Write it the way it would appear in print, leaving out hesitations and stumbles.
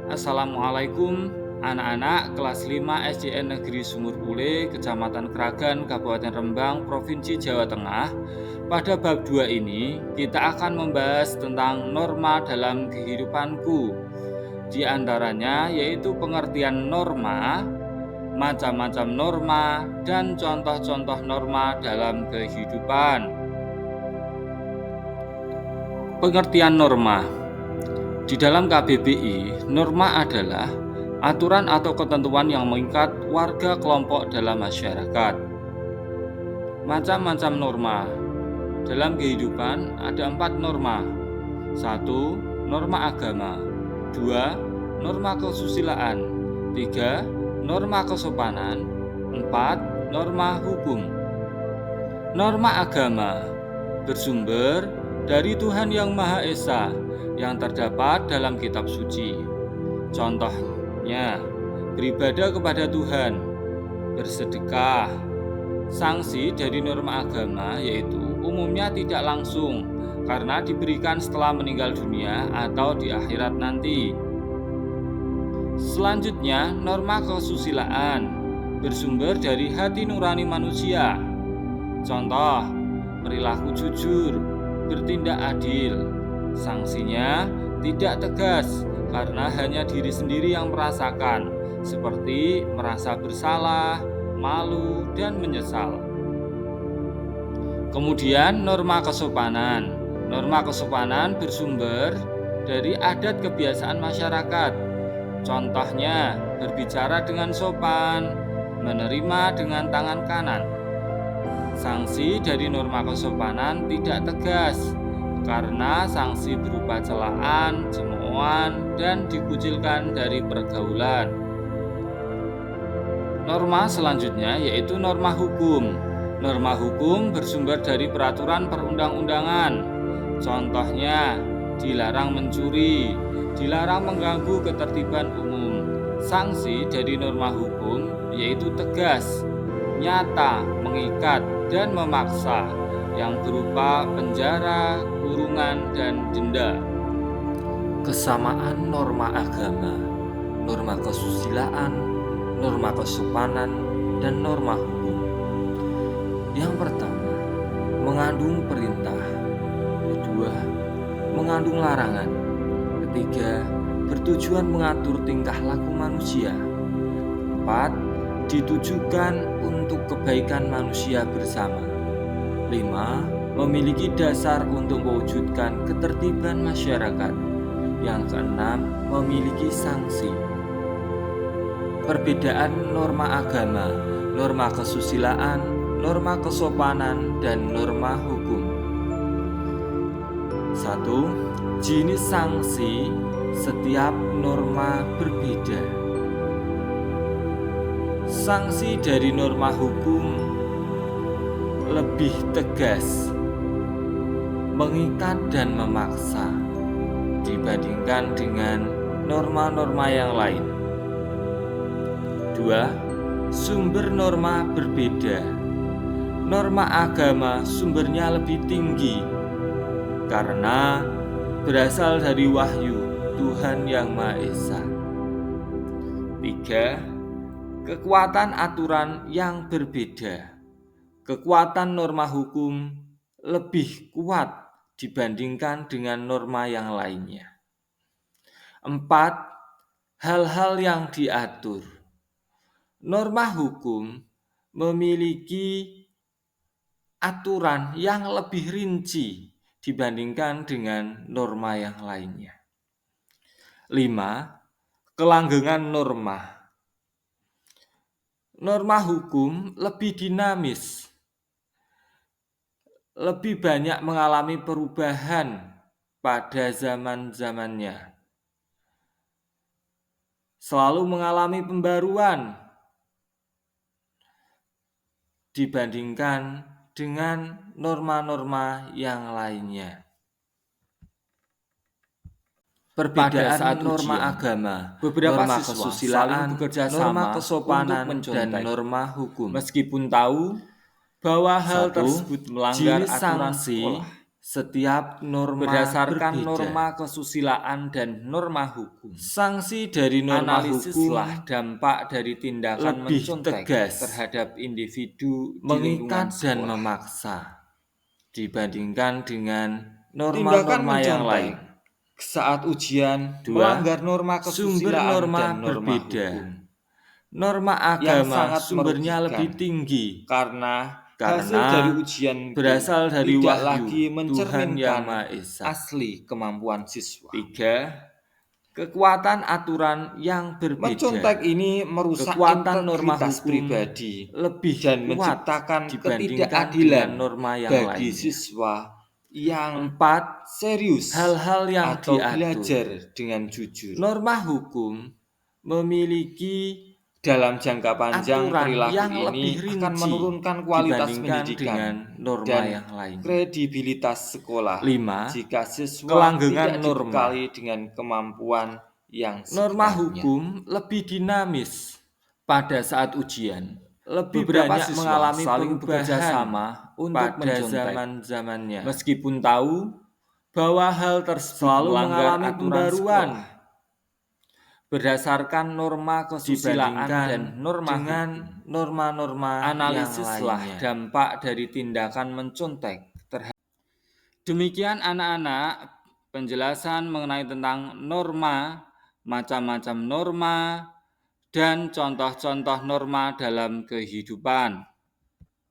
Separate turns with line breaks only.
Assalamualaikum anak-anak kelas 5 SDN Negeri Sumur Pule, Kecamatan Kragan, Kabupaten Rembang, Provinsi Jawa Tengah. Pada bab 2 ini, kita akan membahas tentang norma dalam kehidupanku. Di antaranya yaitu pengertian norma, macam-macam norma, dan contoh-contoh norma dalam kehidupan. Pengertian norma. Di dalam KBBI, norma adalah aturan atau ketentuan yang mengikat warga kelompok dalam masyarakat. Macam-macam norma. Dalam kehidupan ada 4 norma. 1. Norma agama. 2. Norma kesusilaan. 3. Norma kesopanan. 4. Norma hukum. Norma agama bersumber dari Tuhan Yang Maha Esa yang terdapat dalam kitab suci. Contohnya, beribadah kepada Tuhan, bersedekah. Sanksi dari norma agama yaitu umumnya tidak langsung karena diberikan setelah meninggal dunia atau di akhirat nanti. Selanjutnya, norma kesusilaan bersumber dari hati nurani manusia. Contoh, perilaku jujur, bertindak adil. Sanksinya tidak tegas karena hanya diri sendiri yang merasakan, seperti merasa bersalah, malu, dan menyesal. Kemudian norma kesopanan. Norma kesopanan bersumber dari adat kebiasaan masyarakat. Contohnya, berbicara dengan sopan, menerima dengan tangan kanan. Sanksi dari norma kesopanan tidak tegas karena sanksi berupa celaan, cemoohan, dan dikucilkan dari pergaulan. Norma selanjutnya yaitu norma hukum. Norma hukum bersumber dari peraturan perundang-undangan. Contohnya, dilarang mencuri, dilarang mengganggu ketertiban umum. Sanksi dari norma hukum yaitu tegas, nyata, mengikat, dan memaksa yang berupa penjara, kurungan, dan denda. Kesamaan norma agama, norma kesusilaan, norma kesopanan, dan norma hukum. Yang pertama, mengandung perintah. Kedua, mengandung larangan. Ketiga, bertujuan mengatur tingkah laku manusia. 4. Ditujukan untuk kebaikan manusia bersama. 5. Memiliki dasar untuk mewujudkan ketertiban masyarakat. Yang keenam, memiliki sanksi. Perbedaan norma agama, norma kesusilaan, norma kesopanan, dan norma hukum. 1. Jenis sanksi setiap norma berbeda. Sanksi dari norma hukum lebih tegas, mengikat dan memaksa dibandingkan dengan norma-norma yang lain. 2. Sumber norma berbeda. Norma agama sumbernya lebih tinggi karena berasal dari wahyu Tuhan Yang Maha Esa. 3. Kekuatan aturan yang berbeda. Kekuatan norma hukum lebih kuat dibandingkan dengan norma yang lainnya. 4. Hal-hal yang diatur. Norma hukum memiliki aturan yang lebih rinci dibandingkan dengan norma yang lainnya. 5. Kelanggengan norma. Norma hukum lebih dinamis, lebih banyak mengalami perubahan pada zaman-zamannya, selalu mengalami pembaruan dibandingkan dengan norma-norma yang lainnya. Perbedaan saat norma ujian. Agama, beberapa norma kesusilaan, norma kesopanan, dan norma hukum. Meskipun tahu bahwa hal tersebut melanggar aturan sekolah.
setiap norma
Berdasarkan
berbeda.
norma kesusilaan dan norma hukum,
Sanksi dari norma hukum
analisislah dampak dari tindakan
lebih
mencontek
tegas,
terhadap individu di lingkungan
mengikat dan
sekolah.
memaksa dibandingkan dengan
Tindakan
norma-norma yang
mencontek
lain.
saat ujian
2.
melanggar norma
Sumber
kesusilaan
norma
dan norma
berbeda.
hukum
Norma
yang
agama
sangat
sumbernya lebih
merugikan
tinggi
karena hasil dari
karena
ujian itu
berasal dari
tidak lagi
wahyu Tuhan Yang Maha
mencerminkan
Esa.
asli kemampuan siswa.
3. Kekuatan aturan yang
Mencontek
berbeda.
ini merusak
Kekuatan norma
integritas
hukum
pribadi
lebih
dan
kuat
menciptakan
dibandingkan dengan
ketidakadilan
norma yang
bagi
lainnya.
siswa yang
4.
serius
Hal-hal yang
atau
diatur.
belajar dengan jujur.
Norma hukum memiliki
Dalam jangka panjang,
aturan
perilaku
yang lebih
ini akan
rinci
menurunkan kualitas
dibandingkan dengan
pendidikan
norma
dan
yang lainnya.
kredibilitas sekolah
5.
jika siswa
Kelanggengan
tidak
norma.
dibekali dengan kemampuan yang
Norma
sebenarnya.
hukum lebih dinamis pada saat ujian. Lebih
Beberapa
banyak
siswa
mengalami
saling bekerja
perubahan
sama untuk
pada
mencontek,
zaman-zamannya.
meskipun tahu
Bahwa hal tersebut
selalu
melanggar
mengalami
aturan
pembaruan
sekolah
berdasarkan norma kesusilaan
dibandingkan
dan norma
dengan
hukum.
norma-norma yang
Analisislah
lainnya.
dampak dari tindakan mencontek terhadap. Demikian anak-anak penjelasan mengenai tentang norma, macam-macam norma, dan contoh-contoh norma dalam kehidupan.